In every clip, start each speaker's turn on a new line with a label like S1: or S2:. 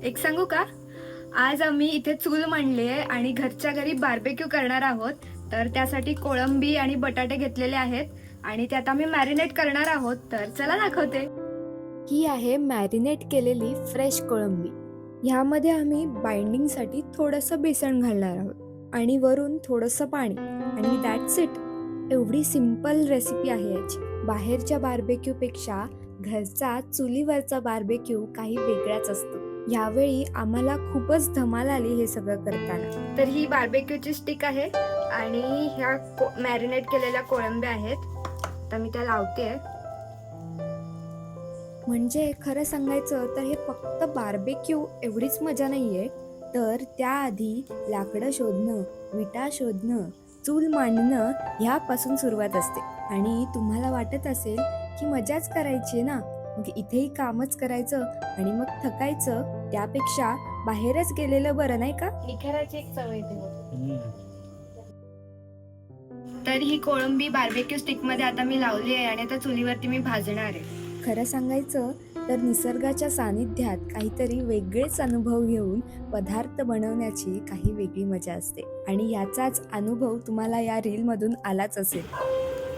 S1: एक सांगू का? आज आम्ही इथे चूल मांडली आहे आणि घरच्या घरी बार्बेक्यू करणार आहोत. तर त्यासाठी कोळंबी आणि बटाटे घेतलेले आहेत आणि त्यात आम्ही मॅरिनेट करणार आहोत. तर चला दाखवते.
S2: ही आहे मॅरिनेट केलेली फ्रेश कोळंबी. ह्यामध्ये आम्ही बाइंडिंगसाठी थोडंसं बेसन घालणार आहोत आणि वरून थोडंसं पाणी आणि दॅट्स इट. एवढी सिंपल रेसिपी आहे याची. बाहेरच्या बार्बेक्यूपेक्षा घरचा चुलीवरचा बार्बेक्यू काही वेगळाच असतो. यावेळी आम्हाला खूपच धमाल आली हे सगळं करताना.
S1: तर ही बार्बेक्यूची स्टिक आहे आणि ह्या मॅरिनेट केलेल्या कोळंब्या आहेत. तर मी त्या लावते.
S2: म्हणजे खरं सांगायचं तर हे फक्त बार्बेक्यू एवढीच मजा नाहीये, तर त्याआधी लाकडं शोधणं, विटा शोधणं, चूल मांडणं ह्यापासून सुरुवात असते. आणि तुम्हाला वाटत असेल की मजाच करायची ना, मग इथेही कामच करायचं आणि मग थकायचं, त्यापेक्षा बाहेरच गेलेलं बरं नाही का?
S1: निखराची एक चव येते. तर ही कोळंबी बार्बेक्यू स्टिक मध्ये आता मी लावली आहे आणि आता चुलीवरती मी भाजणार आहे.
S2: खरं सांगायचं तर निसर्गाच्या सानिध्यात काहीतरी वेगळेच अनुभव घेऊन पदार्थ बनवण्याची काही वेगळी मजा असते आणि याचाच अनुभव तुम्हाला या रीलमधून आलाच असेल.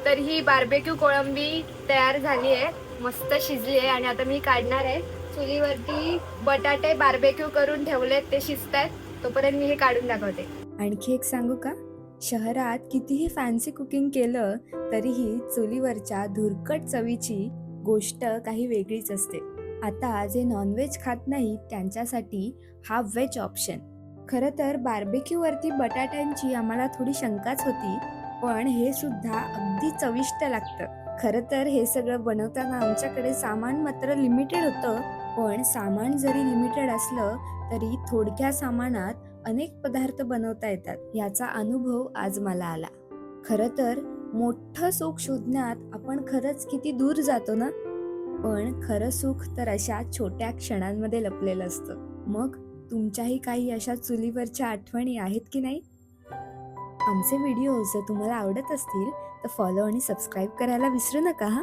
S1: तर ही बार्बेक्यू कोळंबी तयार झाली आहे, मस्त शिजली आहे आणि आता मी काढणार आहे. चुलीवरती बटाटे बार्बेक्यू करून ठेवलेत, ते शिजतायत. तोपर्यंत मी हे काढून दाखवते.
S2: आणखी एक सांगू का? शहरात कितीही फॅन्सी कुकिंग केलं तरीही चुलीवरच्या धुरकट चवीची गोष्ट काही वेगळीच असते. आता जे नॉनव्हेज खात नाहीत त्यांच्यासाठी हा व्हेज ऑप्शन. खरं तर बार्बेक्यूवरती बटाट्यांची आम्हाला थोडी शंकाच होती, पण हे सुद्धा अगदी चविष्ट लागतं. खरं तर हे सगळं बनवताना आमच्याकडे सामान मात्र लिमिटेड होतं, पण सामान जरी लिमिटेड असलं तरी थोडक्या सामानात अनेक पदार्थ बनवता येतात याचा अनुभव आज मला आला. खरं तर मोठं सुख शोधण्यात आपण खरंच किती दूर जातो ना, पण खरं सुख तर अशा छोट्या क्षणांमध्ये लपलेलं असतं. मग तुमच्याही काही अशा चुलीवरच्या आठवणी आहेत की नाही? आमचे व्हिडिओज जर तुम्हाला आवडत असतील तर फॉलो आणि सबस्क्राईब करायला विसरू नका हा.